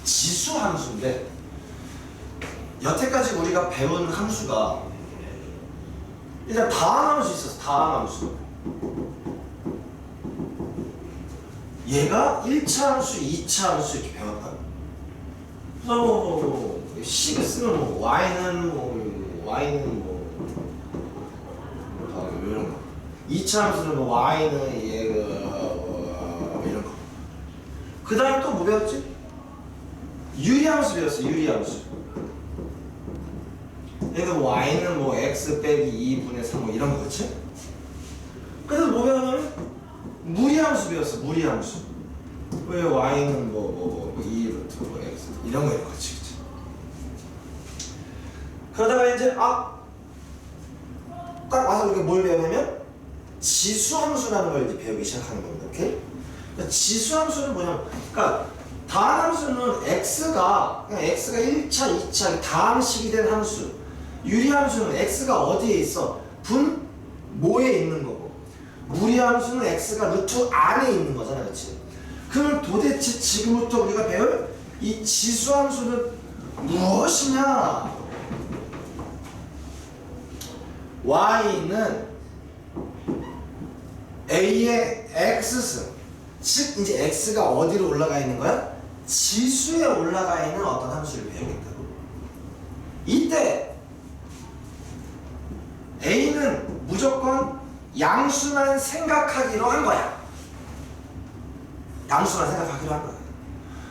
지수 함수인데 여태까지 우리가 배운 함수가 일단 다항함수 있었어. 다항함수. 얘가 1차 함수, 2차 함수 이렇게 배웠다. 그래서 식을 쓰면 y는 이런 거. 2차 함수는 y는 얘가 이런 거. 그 다음에 또 뭐 배웠지? 유리함수 배웠어. 유리함수. 그러니까 y는 x 빼기 2분의 3 이런 거 그렇지? 그래서 뭐 배웠냐면 무리함수 배웠어. 무리함수. 왜 y는 2루트 x 이런 거 그렇지, 그렇지? 그러다가 이제 딱 와서 우리가 뭘 배우냐면 지수함수라는 걸 이제 배우기 시작하는 겁니다. 오케이? 그러니까 지수함수는 뭐냐면, 그러니까 다항함수는 x가 1차, 2차 다항식이 된 함수. 유리함수는 x가 어디에 있어? 분모에 있는 거고. 무리함수는 x가 루트 안에 있는 거잖아, 그렇지? 그럼 도대체 지금부터 우리가 배울 이 지수함수는 무엇이냐? y는 a의 x승, 즉 이제 x가 어디로 올라가 있는 거야? 지수에 올라가 있는 어떤 함수를 배우겠다고. 이때 a는 무조건 양수만 생각하기로 한 거야. 양수만 생각하기로 한 거야.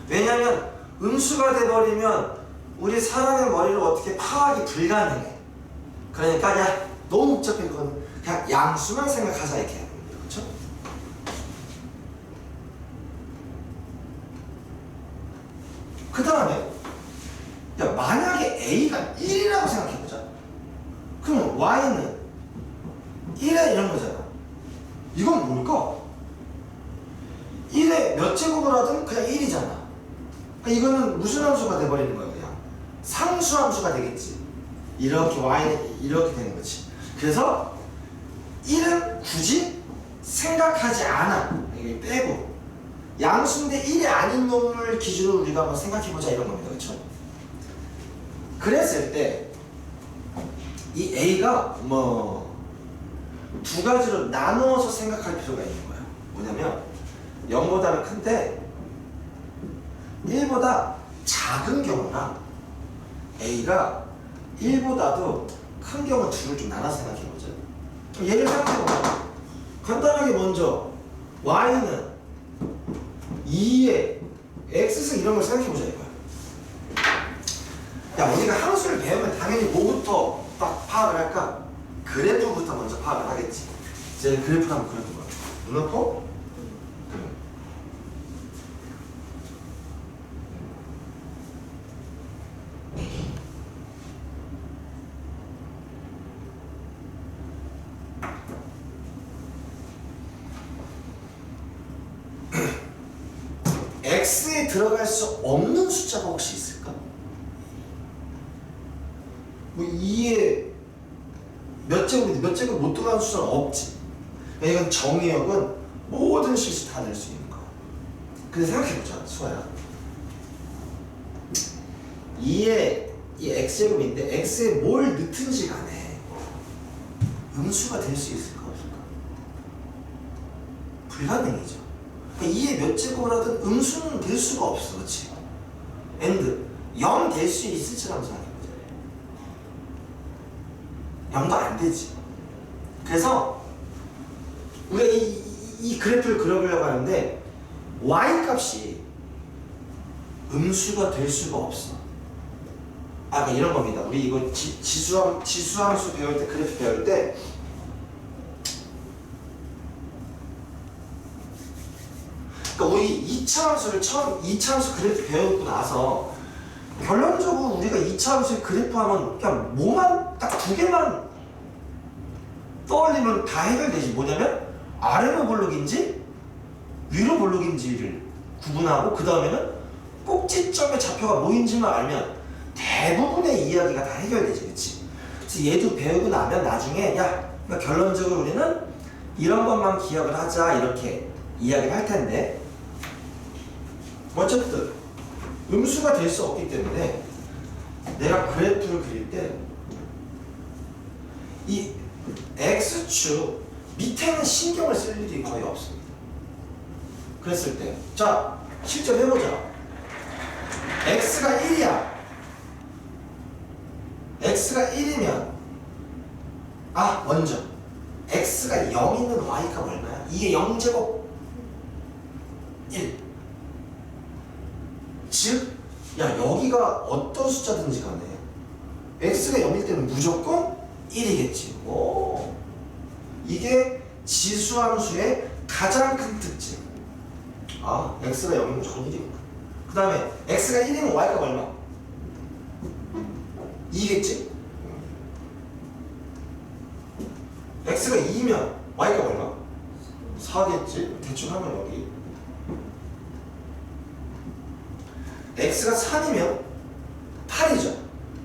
왜냐면 음수가 돼버리면 우리 사람의 머리를 어떻게 파악이 불가능해. 그러니까 야, 너무 복잡해. 그건 그냥 양수만 생각하자 이렇게 하는 겁니다. 그렇죠? 그 다음에 야, 만약에 a가 1이라고 생각해보자. 그럼 y는 1에 이런 거잖아. 이건 뭘까? 1에 몇 제곱을 하든 그냥 1이잖아. 그러니까 이거는 무슨 함수가 돼버리는 거야? 그냥 상수함수가 되겠지. 이렇게 y는 이렇게 되는 거지. 그래서 1은 굳이 생각하지 않아. 이게 빼고 양수인데 1이 아닌 놈을 기준으로 우리가 한번 생각해보자 이런 겁니다. 그렇죠? 그랬을 때 이 a가 두 가지로 나누어서 생각할 필요가 있는 거야. 뭐냐면 0보다는 큰데 1보다 작은 경우랑 a가 1보다도 큰 경우 둘을 좀 나눠서 생각해보자. 얘를 생각해보자. 간단하게 먼저 y는 2에 x승 이런 걸 생각해보자 이거야. 야, 우리가 함수를 배우면 당연히 뭐부터 딱 파악을 할까? 그래프부터 먼저 파악을 하겠지. 이제 그래프를 한번 그려보자. 눈높고 x에 들어갈 수 없는 숫자가 혹시 있을까? 2에 몇 제곱 못 들어가는 숫자는 없지. 이건 정의역은 모든 실수 다 낼 수 있는 거야. 근데 생각해보자, 수아야. 2에 이 x제곱인데 x에 뭘 넣든지 간에 음수가 될 수 있을까 없을까? 불가능이죠. 2에 몇 제곱을 하든 음수는 될 수가 없어. 그렇지? and 0 될 수 있을지라고 생각해보자. 0도 안 되지. 그래서 우리가 이 그래프를 그려보려고 하는데 y 값이 음수가 될 수가 없어. 그러니까 이런 겁니다. 우리 이거 지수함수 배울 때, 그래프 배울 때 그러니까 우리 2차 함수를 2차 함수 그래프 배우고 나서 결론적으로 우리가 2차 함수의 그래프 하면 그냥 뭐만 딱 두 개만 떠올리면 다 해결되지. 뭐냐면 아래로 볼록인지 위로 볼록인지를 구분하고 그 다음에는 꼭지점의 좌표가 뭐인지만 알면 대부분의 이야기가 다 해결되지. 그치? 그래서 얘도 배우고 나면 나중에 야, 그러니까 결론적으로 우리는 이런 것만 기억을 하자 이렇게 이야기를 할 텐데 어쨌든 음수가 될 수 없기 때문에 내가 그래프를 그릴 때 이 x축 밑에는 신경을 쓸 일이 거의 없습니다. 그랬을 때, 자, 실전 해보자. x가 1이야. x가 1이면, 먼저 x가 0이면 y가 얼마야? 이게 0제곱 1. 즉, 야, 여기가 어떤 숫자든지 간에 x가 0일 때는 무조건 1이겠지. 오. 이게 지수함수의 가장 큰 특징. x가 0이면 무조건 1이구나. 그 다음에 x가 1이면 y가 얼마? 2겠지? x가 2면 y가 얼마? 4겠지? 대충 하면 여기 x가 3이면 8이죠.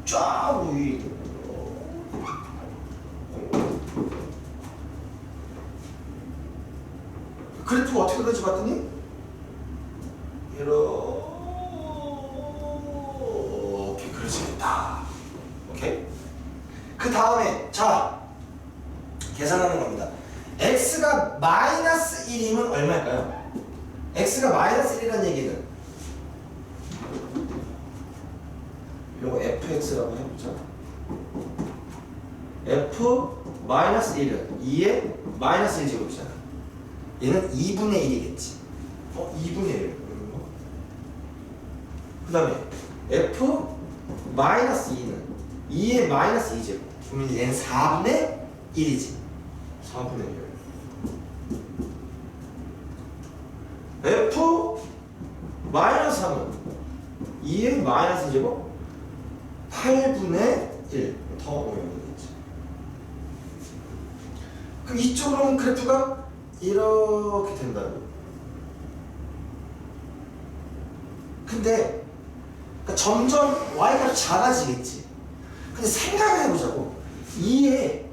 쫙 위로 그래프가 어떻게 그런지 봤더니 이렇게 그려지겠다. 오케이? 그 다음에 자 계산하는 겁니다. x가 마이너스 1이면 얼마일까요? x가 마이너스 1이라는 얘기는 요거 fx라고 해보자. f 마이너스 1은 2의 마이너스 1제곱이잖아. 얘는 2분의 1이겠지. 2분의 1. 그 다음에 f 마이너스 2는 2의 마이너스 2제곱. 그러면 얘는 4분의 1이지. 4분의 1. f 마이너스 3은 2의 마이너스 2제곱 8분의 1. 더 오면 되겠지. 그럼 이쪽으로 오면 그래프가 이렇게 된다고. 근데 그러니까 점점 y가 작아지겠지. 근데 생각을 해보자고. 2에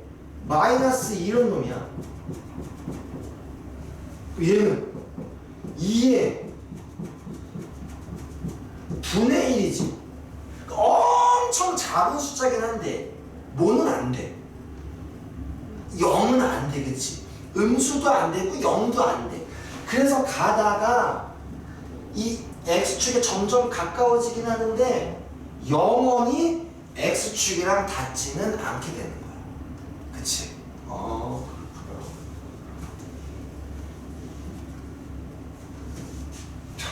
마이너스 이런 놈이야. 얘는 2에 분의 1이지. 엄청 작은 숫자긴 한데 뭐는 안 돼. 0은 안 돼, 그치? 음수도 안 되고 0도 안 돼. 그래서 가다가 이 x축에 점점 가까워지긴 하는데 영원히 x축이랑 닿지는 않게 되는 거야. 그치? 자,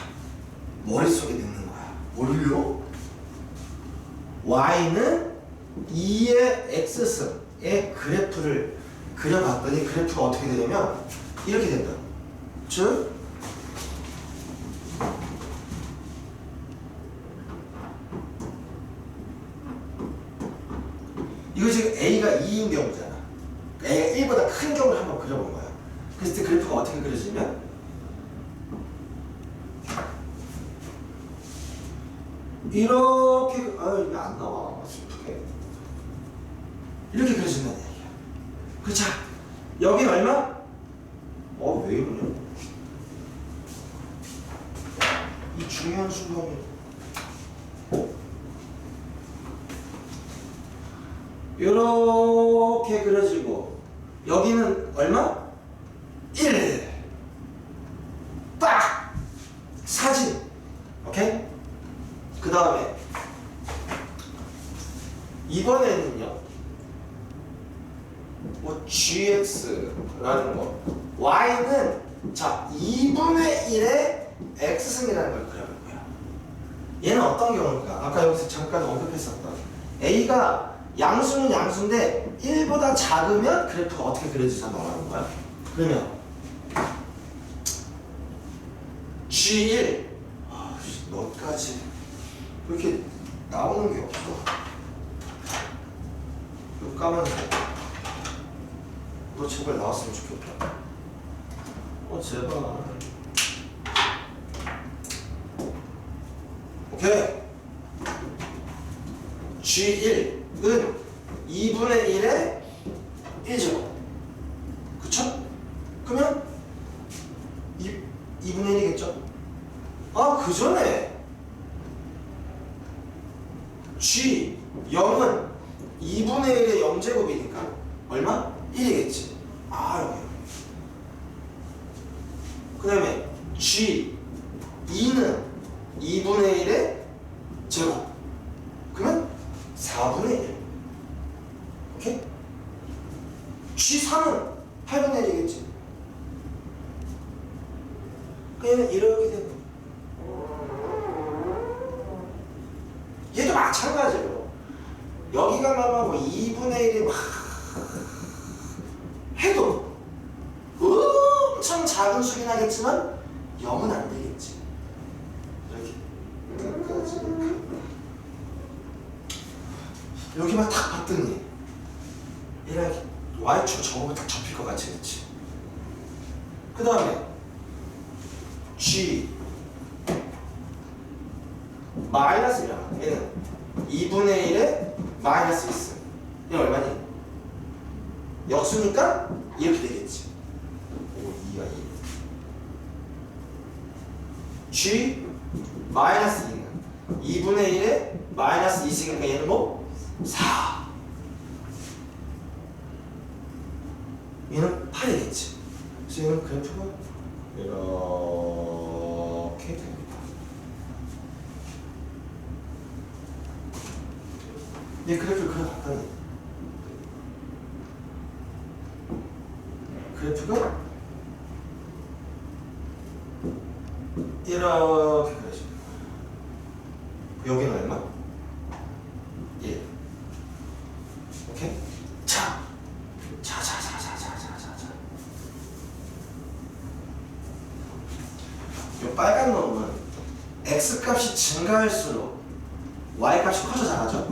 머릿속에 넣는 거야. 뭘요? y는 2의 x승의 그래프를 그려봤더니 그래프가 어떻게 되냐면 이렇게 된다. 즉 이거 지금 a가 2인 경우잖아. a가 1보다 큰 경우를 한번 그려본 거야. 그랬을 때 그래프가 어떻게 그려지면 이렇게 이게 안 나와. 슬프게 이렇게 그려진다는 얘기야. 그렇죠? 여긴 얼마? 왜 이러냐? 이 중요한 순간에 이렇게 그려지고 여기는 얼마? 1 딱! 사진. 오케이? 그 다음에 이번에는요 gx라는 거 y는 자 2분의 1의 x승이라는 걸 그려볼 거야. 얘는 어떤 경우일까? 아까 여기서 잠깐 언급했었던 a가 양수는 양수인데 1보다 작으면 그래프가 어떻게 그려지지 말하는 거야. 그러면 g1 너까지 이렇게 나오는 게 없어. 이거 까만색. 너 제발 나왔으면 좋겠다. 제발. 오케이. G1은 2분의 1의 1제곱. 그쵸? 그러면 2분의 1이겠죠? 그 전에 G 0은 2분의 1의 0제곱이니까 얼마? 1이겠지. 아, 여기. 그 다음에 G 2는 2분의 1의 제곱. 그러면 4분의 1. 오케이? G3은 8분의 1이겠지. 그러면 이렇게 되는 거야. 얘도 마찬가지로 여기가 뭐 2분의 1이 막 해도 엄청 작은 수긴 하겠지만 0은 안 되겠지. 이렇게 끝까지 여기만 딱 봤더니 이렇게 Y축 저거가 딱 접힐 것 같이 그렇지. 그 다음에 G 마이너스 1이야. 얘는 2분의 1에 마이너스 있음. 얘 얼마니? 역수니까 이렇게 되겠지. 오, 2가 2. G 마이너스 2는 2분의 1에 마이너스 2있으니까 얘는 뭐? 4. 얘는 8이겠지. 그래서 얘는 그래프가 이렇게 됩니다. 얘 그래프를 그려봤더니 그래프가 이렇게 그려집니다. 여기는 얼마? 1. 오케이? 자. 요 빨간 놈은 x 값이 증가할수록 y 값이 커져 작아져?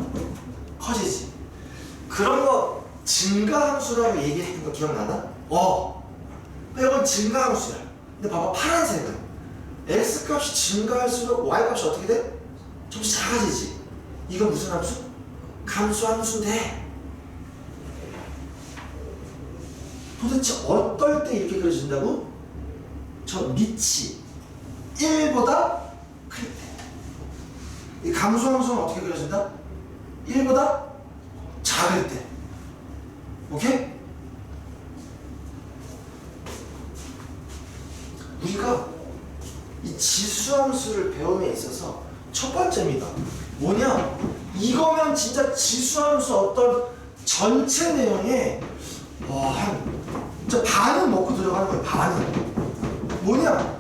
커지지. 그런 거 증가함수라고 얘기했던 거 기억나나? 이건 증가함수야. 근데 봐봐, 파란색은 x 값이 증가할수록 y 값이 어떻게 돼? 조금씩 작아지지. 이건 무슨 함수? 감수함수인데 도대체 어떨 때 이렇게 그려진다고? 저 밑이 1보다 클 때. 이 감수함수는 어떻게 그려진다? 1보다 작을 때. 오케이? 우리가 이 지수함수를 배움에 있어서 첫 번째입니다. 뭐냐? 이거면 진짜 지수함수 어떤 전체 내용에 진짜 반은 먹고 들어가는 거예요. 반은. 뭐냐?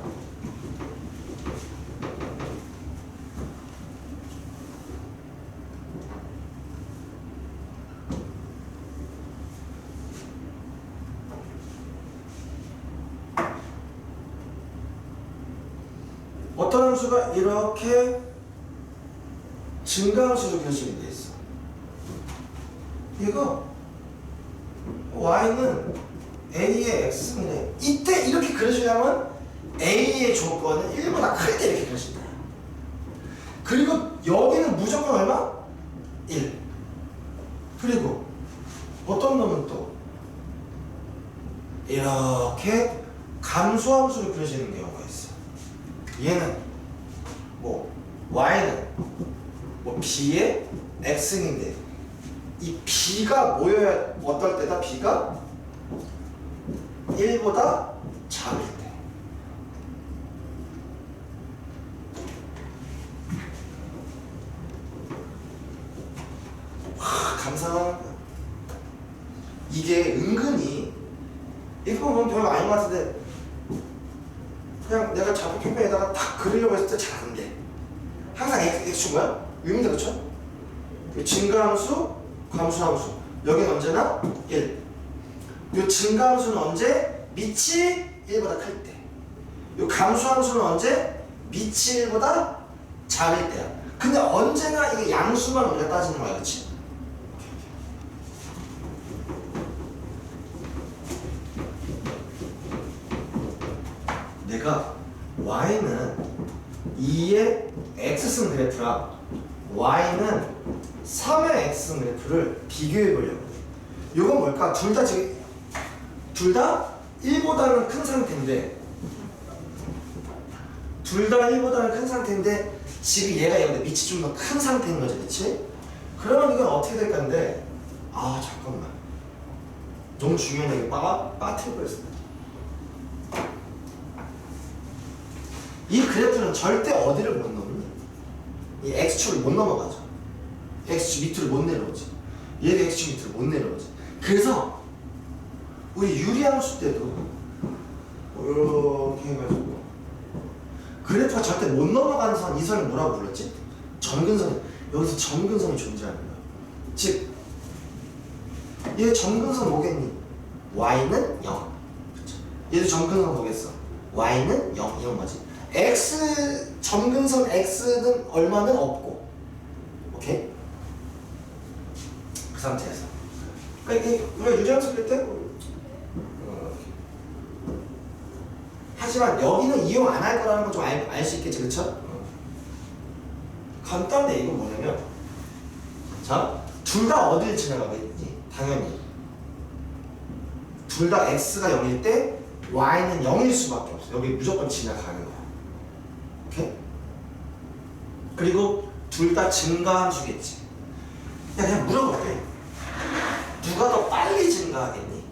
어떤 함수가 이렇게 증가함수로 결정이 되어 있어. 이거 y는 a의 x분의 이때 이렇게 그려주려면 a의 조건은 1보다 클 때 이렇게 그려진다. 그리고 여기는 무조건 얼마? 1. 그리고 어떤 놈은 또 이렇게 감소함수로 그려지는 경우가 있어. 얘는 뭐 y는 뭐 b의 x인데 이 b가 모여야 어떨 때다? b가 1보다 작을 때. 감상하는 거야. 이게 은근히 이거 보면 별로 아닌 것 같은데 그냥 내가 자꾸 평면에다가 딱 그리려고 했을 때 잘 안 돼. 항상 X축 뭐야? 유인데 그쵸? 증가함수, 감소함수. 여긴 언제나 1. 요 증가함수는 언제? 밑이 1보다 클 때. 요 감소함수는 언제? 밑이 1보다 작을 때야. 근데 언제나 이게 양수만 우리가 따지는 거야, 그치? 내가 y는 2의 x승 그래프랑 y는 3의 x승 그래프를 비교해 보려고 해. 이건 뭘까? 둘 다 1보다는 큰 상태인데 둘 다 1보다는 큰 상태인데 지금 얘가 밑이 좀 더 큰 상태인 거지, 그치? 그러면 이건 어떻게 될 건데, 아 잠깐만, 너무 중요한 얘기 빠뜨려 버렸어. 이 그래프는 절대 어디를 못 넘니? 이 x축을 못 넘어가죠. x축 밑으로 못 내려오지. 얘도 x축 밑으로 못 내려오지. 그래서 우리 유리함수 때도 이렇게 해가지고 그래프가 절대 못 넘어가는 선, 이 선을 뭐라고 불렀지? 점근선. 여기서 점근선이 존재하는 거야. 즉 얘 점근선 뭐겠니? y는 0. 그쵸? 얘도 점근선 뭐겠어? y는 0 이런 거지. x 점근선 x는 얼마는 없고, 오케이? 그 상태에서 그러니까 이게 우리가 유리함수 그릴 때 하지만 여기는 이용 안 할 거라는 건 좀 알 수 있겠지, 그쵸? 간단해. 이건 뭐냐면, 자, 둘 다 어딜 지나가겠지? 당연히 둘 다 x가 0일 때 y는 0일 수밖에 없어. 여기 무조건 지나가는 거야. 오케이? 그리고 둘 다 증가함수겠지. 그냥 물어볼게. 누가 더 빨리 증가하겠니?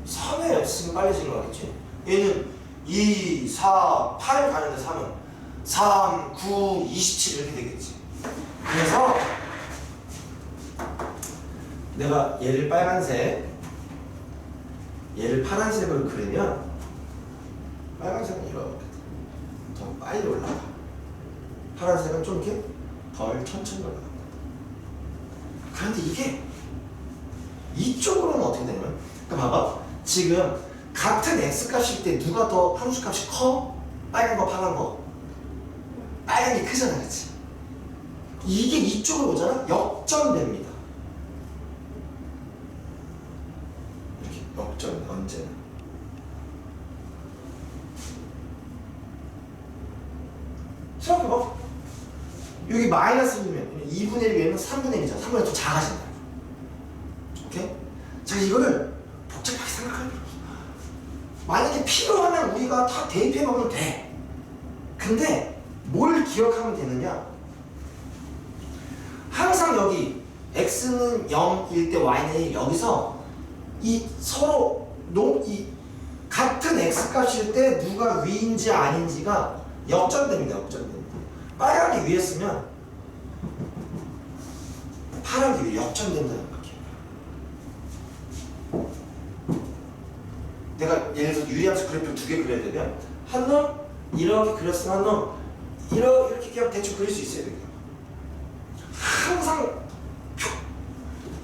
3에 없으면 빨리 증가하겠지. 얘는 2, 4, 8 가는데 3은 3, 9, 27 이렇게 되겠지. 그래서 내가 얘를 빨간색, 얘를 파란색으로 그리면 빨간색은 이렇게 더 빨리 올라가. 파란색은 좀 이렇게 덜 천천히 올라간다. 그런데 이게 이쪽으로는 어떻게 되냐면, 그러니까 봐봐. 지금 같은 x값일 때 누가 더 함수값이 커? 빨간 거, 파란 거? 빨간 게 크잖아, 그치? 이게 이쪽으로 오잖아? 역전됩니다. 이렇게 역전, 언제나. 생각해봐. 여기 마이너스 1이면 2분의 1 위에는 3분의 1이잖아. 3분의 1 더 작아진다. 오케이? 자, 이거를 복잡하게 생각할 필요 없어. 만약에 필요하면 우리가 다 대입해 보면 돼. 근데 뭘 기억하면 되느냐? 항상 여기 x는 0일 때 y는 1, 여기서 이 서로 이 같은 x값일 때 누가 위인지 아닌지가 역전됩니다. 역전됩니다. 빨간 게 위에 쓰면 파란 게 위에 역전된다는 거야. 내가 예를 들어서 유리함수 그래프를 두 개 그려야 되면 한 놈 이렇게 그렸으면 한 놈 이렇게 그냥 대충 그릴 수 있어야 돼요. 항상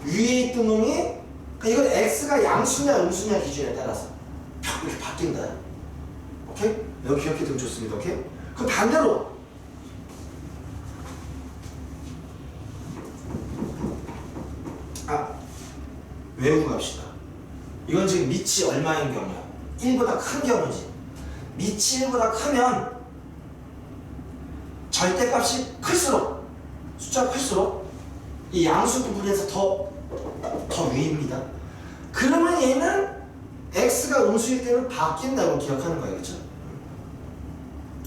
위에 있던 놈이, 그러니까 이건 x가 양수냐 음수냐 기준에 따라서 이렇게 바뀐다. 오케이? 여기 기억해 두면 좋습니다. 오케이? 그럼 반대로 외우고 갑시다. 이건 지금 밑이 얼마인 경우야? 1보다 큰 경우지. 밑이 1보다 크면 절대값이 클수록, 숫자가 클수록 이 양수 부분에서 더 위입니다. 그러면 얘는 x가 음수일 때는 바뀐다고 기억하는 거예요. 그렇죠?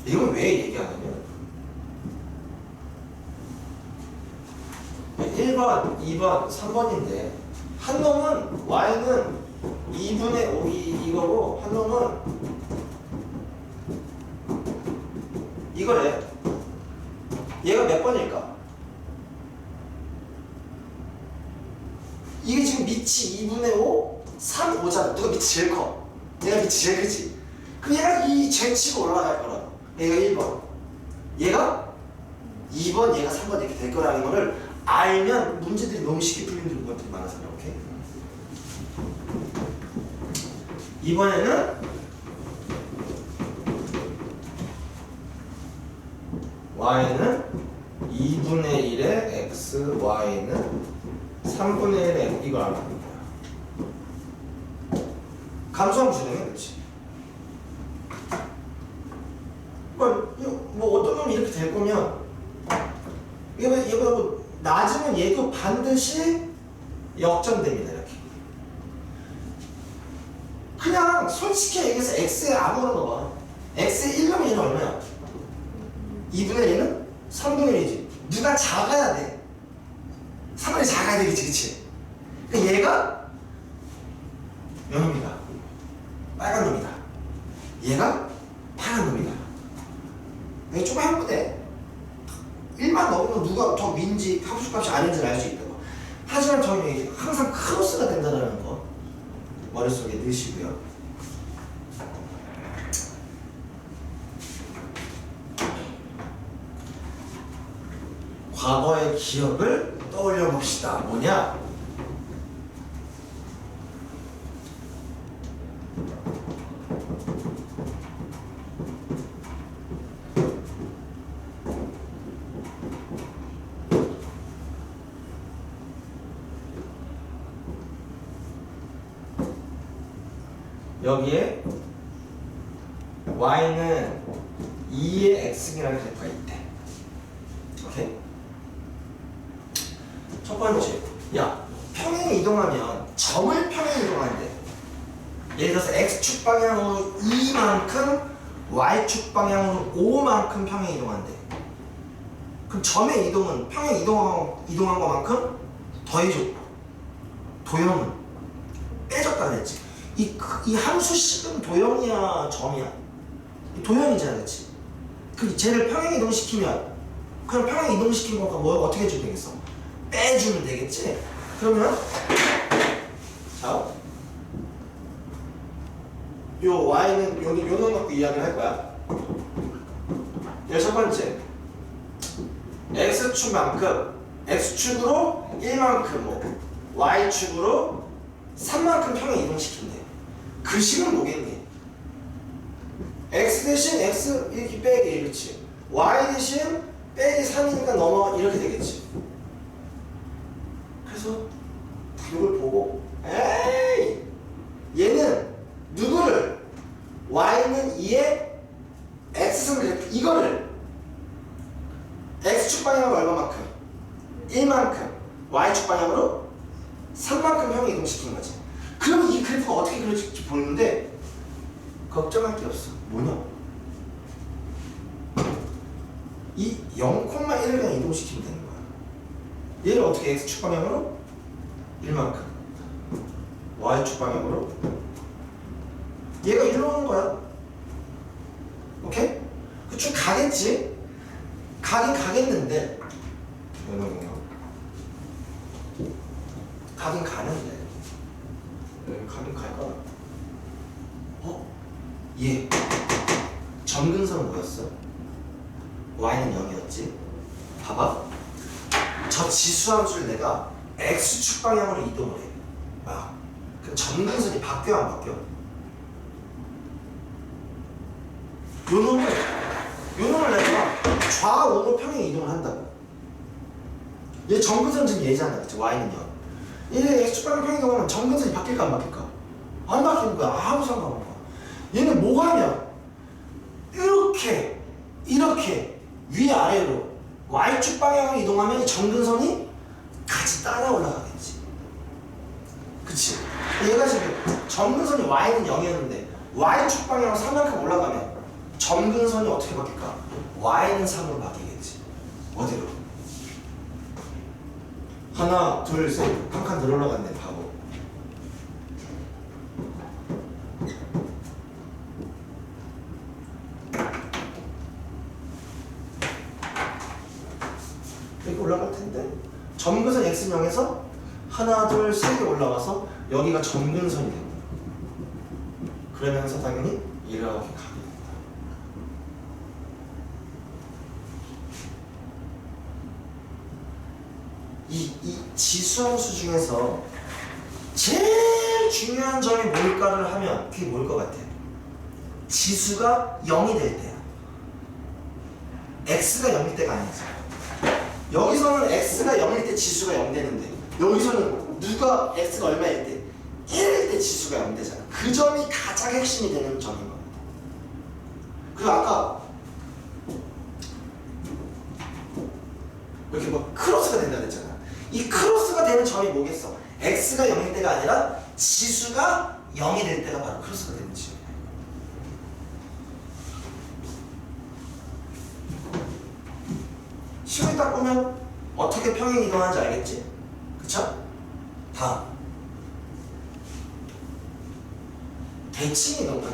이건 왜 얘기하냐면 1번, 2번, 3번인데 한 놈은 y는 2분의 5 이거고 한 놈은 이거래. 얘가 몇 번일까? 이게 지금 밑이 2분의 5, 3, 5잖아. 누가 밑이 제일 커? 얘가 밑이 제일 크지? 그럼 얘가 이 제치고 올라갈 거라고. 얘가 1번, 얘가 2번, 얘가 3번 이렇게 될 거라는 거를 알면 문제들이 너무 쉽게 풀리는 것들이 많아서 그래. 오케이? 이번에는 y는 2분의 1의 x, y는 3분의 1의 x, 이걸 알아보는 거야. 감소함 수능은 그렇지. 뭐 어떤 놈이 이렇게 될 거면 얘보다 뭐 낮으면 얘도 반드시 역전됩니다. 이렇게. 그냥 솔직히 얘기해서 x에 아무거나 넣어봐. x에 1넣으면 얘는 얼마야? 2분의 1은 3분의 1이지. 누가 작아야 돼. 3분의 작아야 되겠지, 그치? 그러니까 얘가 요 놈이다. 빨간 놈이다. 얘가 파란 놈이다. 이게 좀 해보대. 1만 넘으면 누가 더 민지 함수값이 아닌지를 알 수 있다고. 하지만 저희 항상 크로스가 된다는 거 머릿속에 넣으시고요. 과거의 기억을 떠올려 봅시다. 뭐냐? 여기에 y는 2의 x이라는 그래프가 있대. 오케이? 첫 번째, 야, 평행 이동하면 점을 평행 이동하는데, 예를 들어서 x축 방향으로 2만큼, y축 방향으로 5만큼 평행 이동한대. 그럼 점의 이동은 평행 이동한 것만큼 더해줘. 도형은 빼줬다 그랬지. 이 함수식은 도형이야, 점이야? 도형이잖아, 그치? 그 쟤를 평행 이동시키면, 그럼 평행 이동시킨 거가 뭐 어떻게 해주면 되겠어? 빼주면 되겠지? 그러면 자, 요 y는 요 놈 갖고 이야기를 할 거야. 첫 번째, x축만큼, x축으로 1만큼, 뭐 y축으로 3만큼 평행 이동시킨대. 그 식은 뭐겠니? x 대신 x 이렇게 빼기, 그렇지? y 대신 빼기 3이니까 넘어 이렇게 되겠지. 그래서 이걸 보고 에이, 얘는 누구를, y는 2의 x승 그래프, 이거를 x축 방향으로 얼마만큼? 1만큼, y축 방향으로 3만큼 평행 이동시킨 거지. 그러면 이 그래프가 어떻게 그려질지 보는데 걱정할 게 없어. 뭐냐? 이 0,1을 그냥 이동시키면 되는 거야. 얘를 어떻게 x축 방향으로 1만큼, y축 방향으로 얘가 1로 오는 거야. 오케이? 그 쭉 가겠지? 가긴 가겠는데 가긴 가는데 가긴 갈까? 얘 점근선은 뭐였어? y는 0이었지? 봐봐, 저 지수함수를 내가 x축 방향으로 이동을 해. 그 점근선이 바뀌어 안 바뀌어? 요 놈을 내가 좌우로 평행 이동을 한다고. 얘 점근선 지금 얘잖아, 그치? y는 0. 얘 x축 방향 평행 이동하면 점근선이 바뀔까 안 바뀔까? 안 바뀌는 거야. 아무 상관없는 거야. 얘는 뭐가 하냐? 이렇게 위아래로 y축 방향으로 이동하면 이 점근선이 같이 따라 올라가겠지. 그치? 얘가 지금 점근선이 y는 0이었는데 y축 방향으로 3만큼 올라가면 점근선이 어떻게 바뀔까? y는 3으로 바뀌겠지. 어디로? 하나, 둘, 셋. 한 칸 더 올라갔네, 바보. 이렇게 올라갈 텐데 점근선 x명에서 하나, 둘, 세 개 올라가서 여기가 점근선이 됩니다. 그러면서 당연히 이렇게 가게 됩니다. 이 지수함수 중에서 제일 중요한 점이 뭘까를 하면 그게 뭘 것 같아? 지수가 0이 될 때야. x가 0일 때가 아니지. 여기서는 x가 0일 때 지수가 0 되는데 여기서는 누가 x가 얼마일 때? 1일 때 지수가 0 되잖아. 그 점이 가장 핵심이 되는 점인 겁니다. 그리고 아까 이렇게 뭐 크로스가 된다 그랬잖아. 이 크로스가 되는 점이 뭐겠어? x가 0일 때가 아니라 지수가 0이 될 때가 바로 크로스가 되는 점이야. 식을 딱 보면 어떻게 평행 이동하는지 알겠지? 그쵸? 다음 대칭 이동은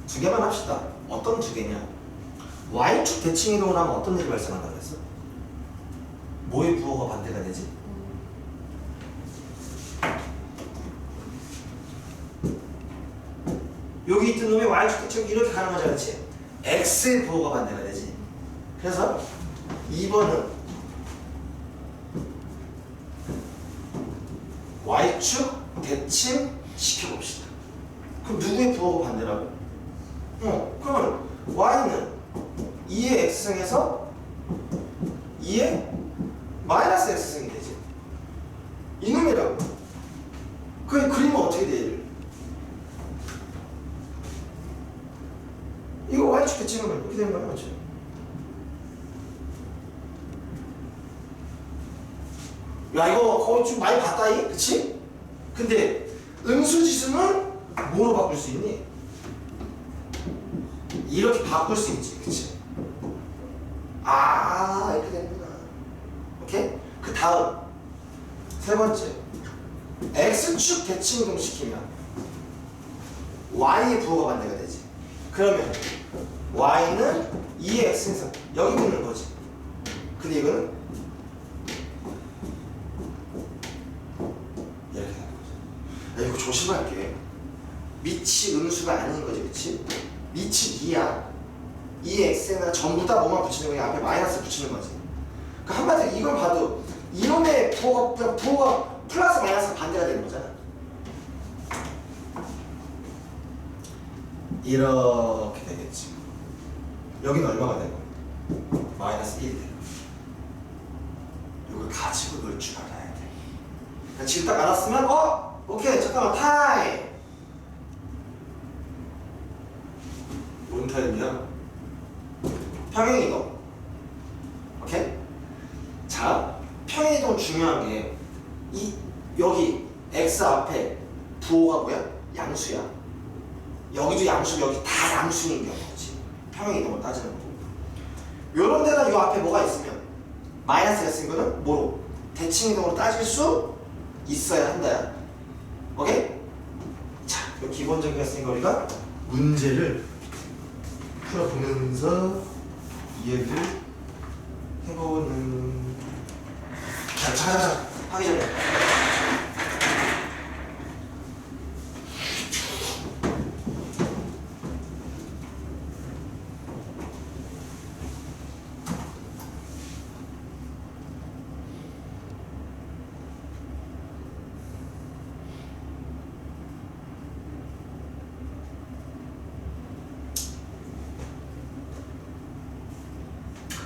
두 개만 합시다. 어떤 두 개냐? Y축 대칭 이동을 하면 어떤 일이 발생한다고 했어? 뭐의 부호가 반대가 되지? 여기 있던 놈이 Y축 대칭 이렇게 가는 거지, 그렇지? X의 부호가 반대가 되지. 그래서 2번은 Y축 대칭 시켜봅시다. 그럼 누구의 부호가 반대라고? 그러면 Y는 2의 X승에서 2의 마이너스 X승이 되지. 이놈이라고. 그 그림은 어떻게 돼? 이거 Y축 대칭은 이렇게 되는 거야, 맞죠? 야, 이거 거의 좀 많이 봤다이? 그치? 근데 음수지수는 뭐로 바꿀 수 있니? 이렇게 바꿀 수 있지, 그치? 아, 이렇게 되는구나. 오케이? 그 다음 세 번째, X축 대칭 이동시키면 Y의 부호가 반대가 되지. 그러면 Y는 2의 X에서 여기 붙는 거지. 근데 이거는 이렇게 되는 거지. 야, 이거 조심할게. 밑이 음수가 아닌 거지, 그치? 밑이 2야. 2의 X에는 전부 다 뭐만 붙이는 거야? 앞에 마이너스 붙이는 거지. 그러니까 한마디로 이걸 봐도 이놈의 부호가 플러스 마이너스 반대가 되는 거잖아. 이렇게 되겠지. 여기는 얼마가 되고? 마이너스 1이 되고. 이걸 가지고 놀 줄 알아야 돼. 그러니까 지금 딱 알았으면 오케이, 잠깐만, 타임. 뭔 타임이야? 평행이동. 오케이? 자, 평행이동 중요한 게 여기 x 앞에 부호가 뭐야? 양수야. 여기도 양수, 여기 다 양수인 경우지. 평행이동을 따지는 거고. 요런 데나 요 앞에 뭐가 있으면 마이너스가 쓴 거는 뭐로? 대칭이동으로 따질 수 있어야 한다야. 오케이? 자, 요 기본적인 것은 우리가 문제를 풀어보면서 이해를 해보는. 자, 하기 전에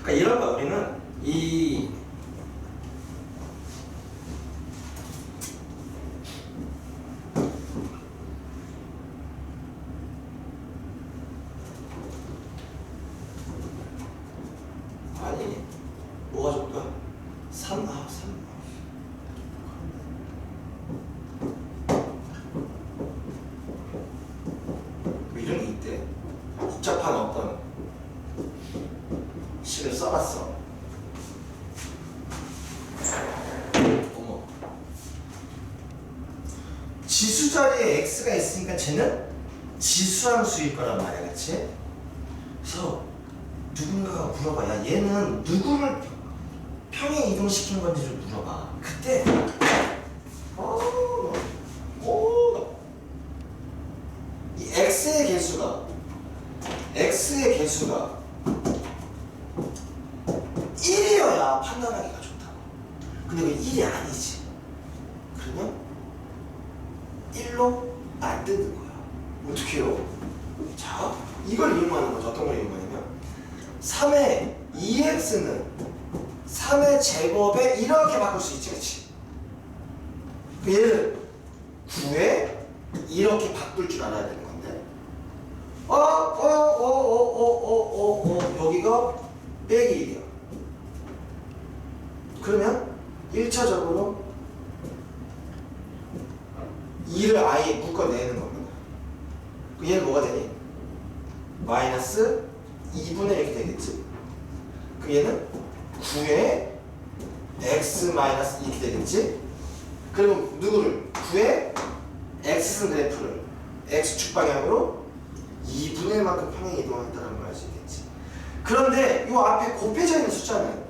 그러니까 이런 거 우리는 이 아니 뭐가 좋다? 3 이런 게 있대. 복잡한 어떤 식을 써봤어. 어머. 지수 자리에 x가 있으니까 쟤는 지수함수일 거란 말이야, 그치? 그래서 누군가가 물어봐. 야, 얘는 누구를 평행 이동시킨 건지 좀 물어봐. 그때 이 x의 개수가 1이어야 판단하기가 좋다고. 근데 왜 1이 아니지? 그러면 1로 안 뜨는 거야. 어떻게 해요? 자, 이걸 이용하는 거죠. 어떤 걸 이용하냐면 3의 2x는 3의 제곱에 이렇게 바꿀 수 있지, 그치? 얘를 9에 이렇게 바꿀 줄 알아야 되는 건데 여기가 빼기 1이야. 그러면 1차적으로 2를 아예 묶어내는 겁니다. 얘는 뭐가 되니? 마이너스 2분의 이렇게 되겠지. 그 얘는 9에 x 마이너스 이렇게 되겠지? 그리고 누구를? 9에 x승 그래프를 x축 방향으로 2분의 1만큼 평행 이동한다는 걸 알 수 있겠지. 그런데 이 앞에 곱해져 있는 숫자는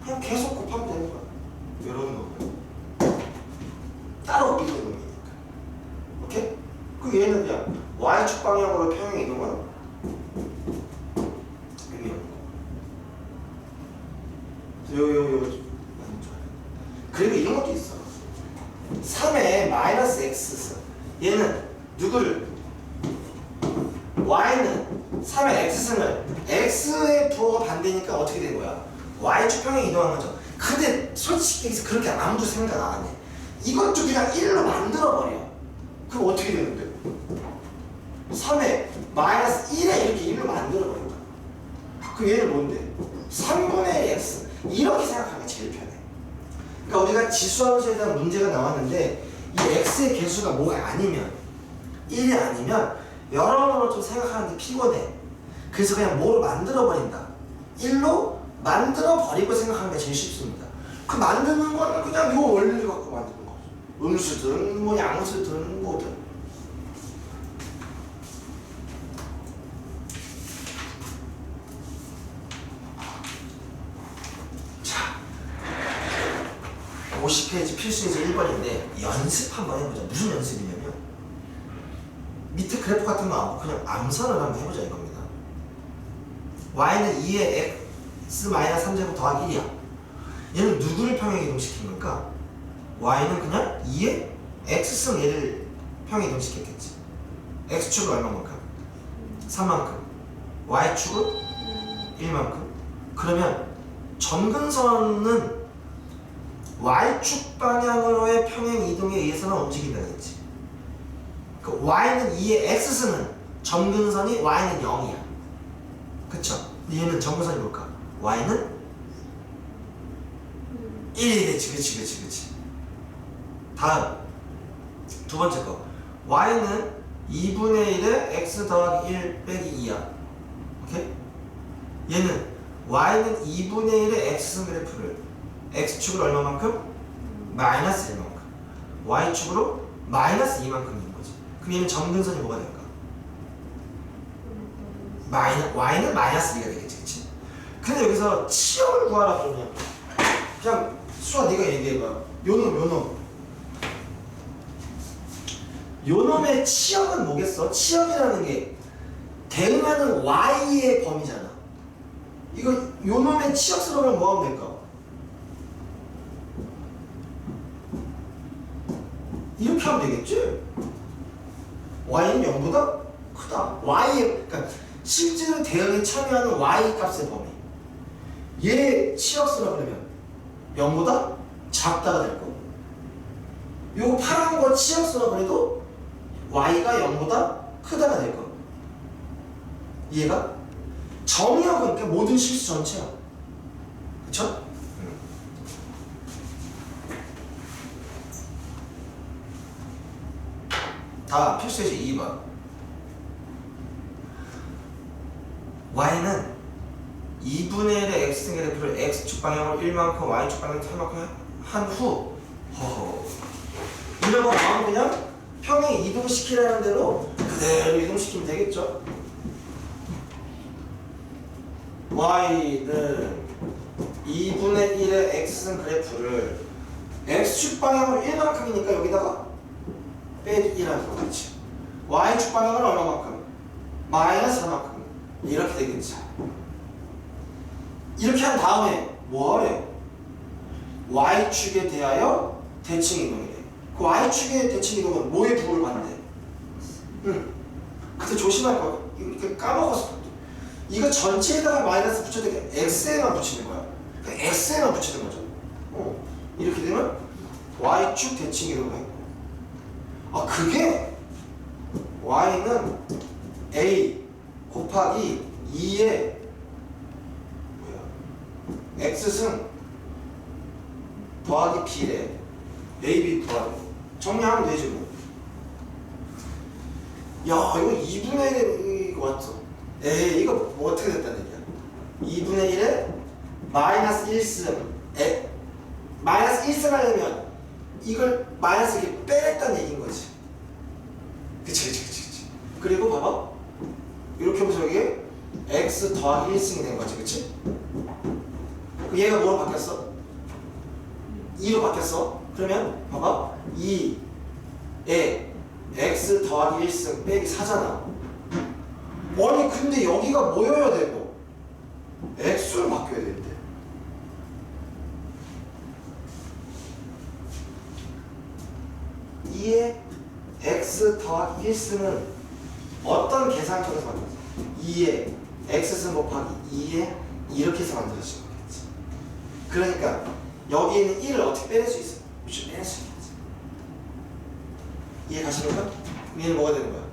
그냥 계속 곱하면 되는 거야. 이런 거고요. 따로 곱해져 있는 거니까. 오케이? 그 얘는 그냥 y축 방향으로 평행 이동은 의미 없는 거. 요. 그리고 이런 것도 있어. 3의 마이너스 x 얘는 누구를? y는 3의 x승을 x의 부호가 반대니까 어떻게 된 거야? y축 평행 이동한 거죠. 근데 솔직히 얘기해서 그렇게 아무도 생각 안 해. 이것도 그냥 1로 만들어버려. 그럼 어떻게 되는데? 3의 마이너스 1에 이렇게 1로 만들어버린다. 그럼 얘는 뭔데? 3분의 1 x 이렇게 생각하는 게 제일 편해. 그러니까 우리가 지수함수에 대한 문제가 나왔는데 이 x의 개수가 뭐가 아니면 1이 아니면 여러모로 좀 생각하는데 피곤해. 그래서 그냥 뭐로 만들어버린다. 1로 만들어버리고 생각하는 게 제일 쉽습니다. 그 만드는 거는 그냥 요 원리를 갖고 만드는 거죠. 음수든 뭐 양수든 뭐든. 자, 50페이지 필수예제 1번인데 연습 한번 해보자. 무슨 연습이냐면 밑에 그래프 같은 거 그냥 암산을 한번 해보자 이겁니다. y는 2의 x-3제곱 더하기 1이야. 얘는 누구를 평행 이동시킨 걸까? y는 그냥 2의 x승 얘를 평행 이동시켰겠지. x축은 얼마만큼? 3만큼. y축은 1만큼. 그러면 점근선은 y축 방향으로의 평행 이동에 의해서는 움직인다겠지. 그 y는 2의 x승은 점근선이 y는 0이야. 그쵸? 얘는 점근선이 뭘까? y는 1이겠지. 그치. 다음 두 번째 거 y는 2분의 1에 x 더하기 1 빼기 2야. 오케이? 얘는 y는 2분의 1의 x승 그래프를 x축으로 얼마만큼? 마이너스 1만큼 y축으로 마이너스 2만큼인 거지. 그럼 얘는 점근선이 뭐가 될까? y는 마이너스 2가 되겠지. 그치? 근데 여기서 치역을 구하라 그러면 그냥 수아 네가 얘기해봐. 요놈의 치역은 뭐겠어? 치역이라는 게 대응하는 y의 범위잖아. 이거 요놈의 치역 쓰려면 뭐 하면 될까? 이렇게 하면 되겠지? y는 0보다 크다. y의 그러니까 실제로 대응에 참여하는 y 값의 범위. 얘 치역 쓰라 그러면 0보다 작다가 될 거고. 요 파란 거 치역 쓰라 그래도 y가 0보다 크다가 될 거고. 이해가? 정의역은 그러니까 모든 실수 전체야. 그쵸? 다음 필수예제 2번. y는 2분의 1의 x승 그래프를 x축 방향으로 1만큼 y축 방향으로 3만큼 한 후 이런 거 나오면 그냥 평행 이동시키라는 대로 그대로 이동시키면 되겠죠. y는 2분의 1의 x승 그래프를 x축 방향으로 1만큼이니까 여기다가 빼기 1하는 거겠지. y축 방향은 얼마만큼? 마이너스 4만큼. 이렇게 되겠지. 이렇게 한 다음에 뭐 하래? y축에 대하여 대칭 이동이래. 그 y축의 대칭 이동은 뭐의 부호를 받는데? 근데 조심할 거야. 이거 까먹었어. 이거 전체에다가 마이너스 붙여도 돼. x에만 붙이는 거야. 그러니까 x에만 붙이는 거죠. 이렇게 되면 y축 대칭 이동을 해. 그게 y는 a 곱하기 2의 x승 더하기 b래. ab 더하기 정리하면 되지 뭐. 야 이거 2분의 1에 이거 왔어. 에이 이거 뭐 어떻게 됐다는 얘기야. 2분의 1에 마이너스 1승 마이너스 1승 하려면 이걸 마이너스 이렇게 빼냈다는 얘기인 거지. 그치. 그리고 봐봐. 이렇게 보면 여기에 x 더하기 1승이 된 거지. 그치? 얘가 뭐로 바뀌었어? 2로 바뀌었어. 그러면 봐봐. 2에 x 더하기 1승 빼기 4잖아. 아니 근데 여기가 뭐여야 되고? x로 바뀌어야 되는데. 2에 x 더하기 1승은 어떤 계산처에서 만들어져? 2에 x승 곱하기 2에 이렇게 해서 만들어진 거겠지. 그러니까 여기 있는 1을 어떻게 빼낼 수 있어? 무조건 빼낼 수 있겠지. 이해 가시는가? 얘는 뭐가 되는 거야?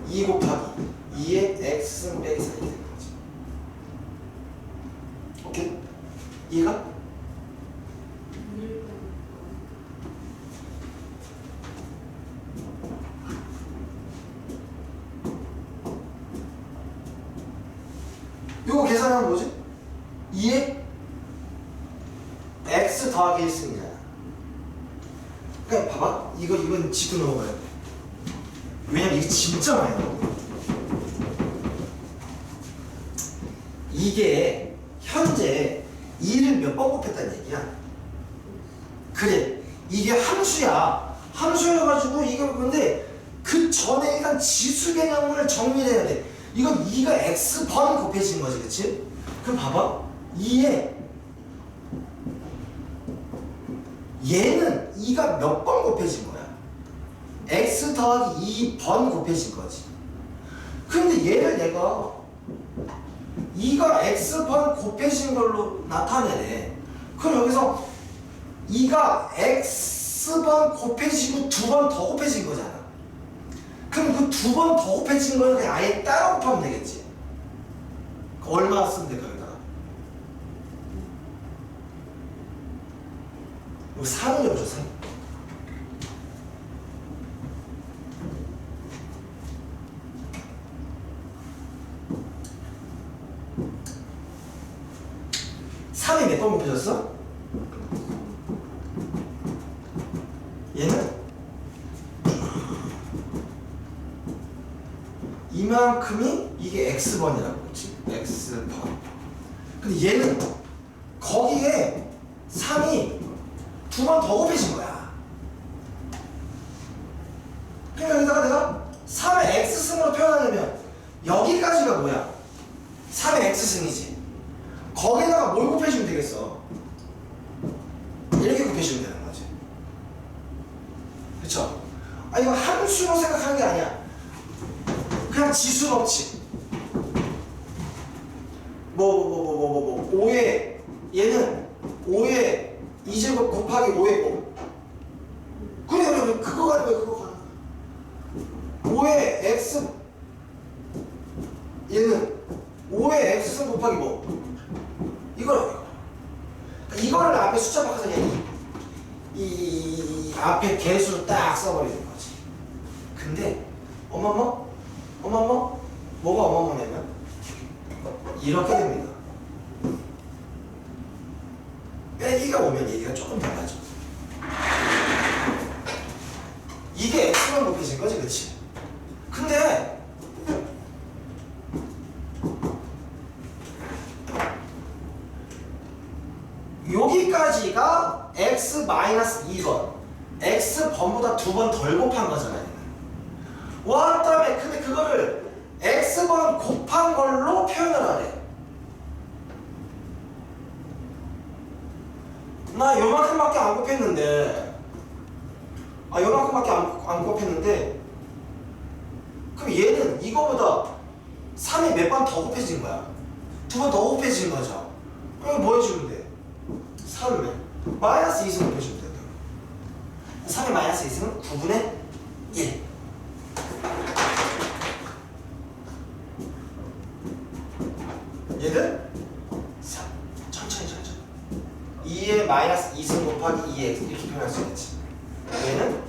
2 곱하기 2에 x승 빼기 4이 되는 거지. 오케이? 이해가? 요거 계산하면 뭐지? 2에 x 더하기 1승이잖아. 그러니까 봐봐. 이건 짚고 넘어가야 돼. 왜냐면 이게 진짜 많이 나와. 이게 현재 2를 몇 번 곱했다는 얘기야. 그래. 이게 함수야. 함수여가지고 이게 근데 그 전에 일단 지수 개념을 정리해야 돼. 이건 2가 x번 곱해진 거지, 그치? 그럼 봐봐. 2에 얘는 2가 몇 번 곱해진 거야? x 더하기 2번 곱해진 거지. 근데 얘를 내가 2가 x번 곱해진 걸로 나타내네. 그럼 여기서 2가 x번 곱해지고 2번 더 곱해진 거잖아. 그럼 그 2번 더 곱해진 거는 그냥 아예 따로 곱하면 되겠지. 얼마 쓰면 될까, 여기다가? 여기 3을 해보죠, 3. 몇 번 곱해졌어? 얘는 이만큼이 이게 x번이라고, 그렇지? x번. 근데 얘는 거기에 3이 2번 더 곱해진 거야. 그러니까 여기다가 내가 3의 x승으로 표현하려면 여기까지가 뭐야? 3의 x승이지. 거기다가 뭘 곱해주면 되겠어? 이렇게 곱해주면 되는 거지. 그쵸? 아, 이거 함수로 생각하는 게 아니야. 그냥 지수 법칙. 5에 얘는 5에 2제곱 곱하기 5에 5. 그래 그거 가지고 그거 가. 5에 x 얘는 5에 x승 곱하기 뭐? 이거를 앞에 숫자 바꿔서 그냥 이 앞에 개수를 딱 써버리는 거지. 근데 뭐가 어머머냐면 이렇게 됩니다. 빼기가 오면 얘기가 조금 달라져. 이게 x만 곱해진 거지, 그치? 근데 여기까지가 x-2번 x번보다 2번 덜 곱한 거잖아요. 왔다음에 근데 그거를 x번 곱한 걸로 표현을 하래. 나 요만큼밖에 안 곱했는데 요만큼밖에 안 곱했는데 그럼 얘는 이거보다 3이 몇 번 더 곱해진 거야. 2번 더 곱해진 거죠. 그럼 뭐 해주면 돼? 3을 마이너스 2승 곱해주면 된다. 3의 마이너스 2승은 9분의 1. 얘들 3. 천천히 2의 마이너스 2승 곱하기 2의 x 이렇게 표현할 수 있겠지. 얘는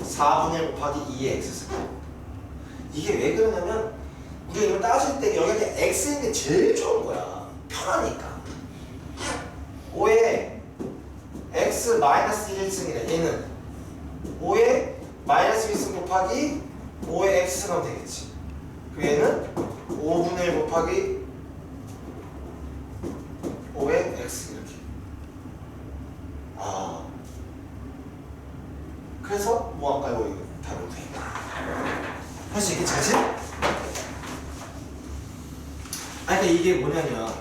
4분의 1 곱하기 2의 x승. 이게 왜 그러냐면 우리가 이걸 따질 때 여기가 x인 게 제일 좋은 거야. 편하니까. x 마이너스 1승이래. 얘는 5의 마이너스 1승 곱하기 5의 x승 하면 되겠지. 그럼 얘는 5분의 1 곱하기 5의 x 이렇게. 아, 그래서 뭐 할까요? 이거 답을 구해봐. 할 수 있겠지, 그치? 그러니까 이게 뭐냐면,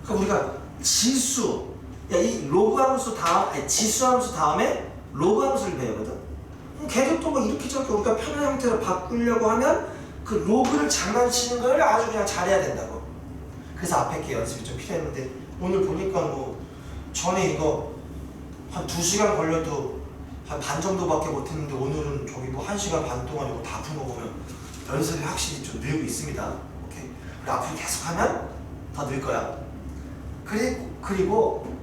그러니까 우리가 지수, 야, 이 로그 함수 다음, 아니 지수 함수 다음에 로그 함수를 배우거든. 걔도 또 뭐 이렇게 저렇게 우리가 편한 형태로 바꾸려고 하면 그 로그를 장난치는 걸 아주 그냥 잘해야 된다고. 그래서 앞에 게 연습이 좀 필요했는데 오늘 보니까 뭐 전에 이거 한 2시간 걸려도 한 반 정도밖에 못했는데 오늘은 저기 뭐 1시간 반 동안 이거 다 푼 거 보면 연습이 확실히 좀 늘고 있습니다. 오케이. 우리 앞으로 계속하면 더 늘 거야. 그리고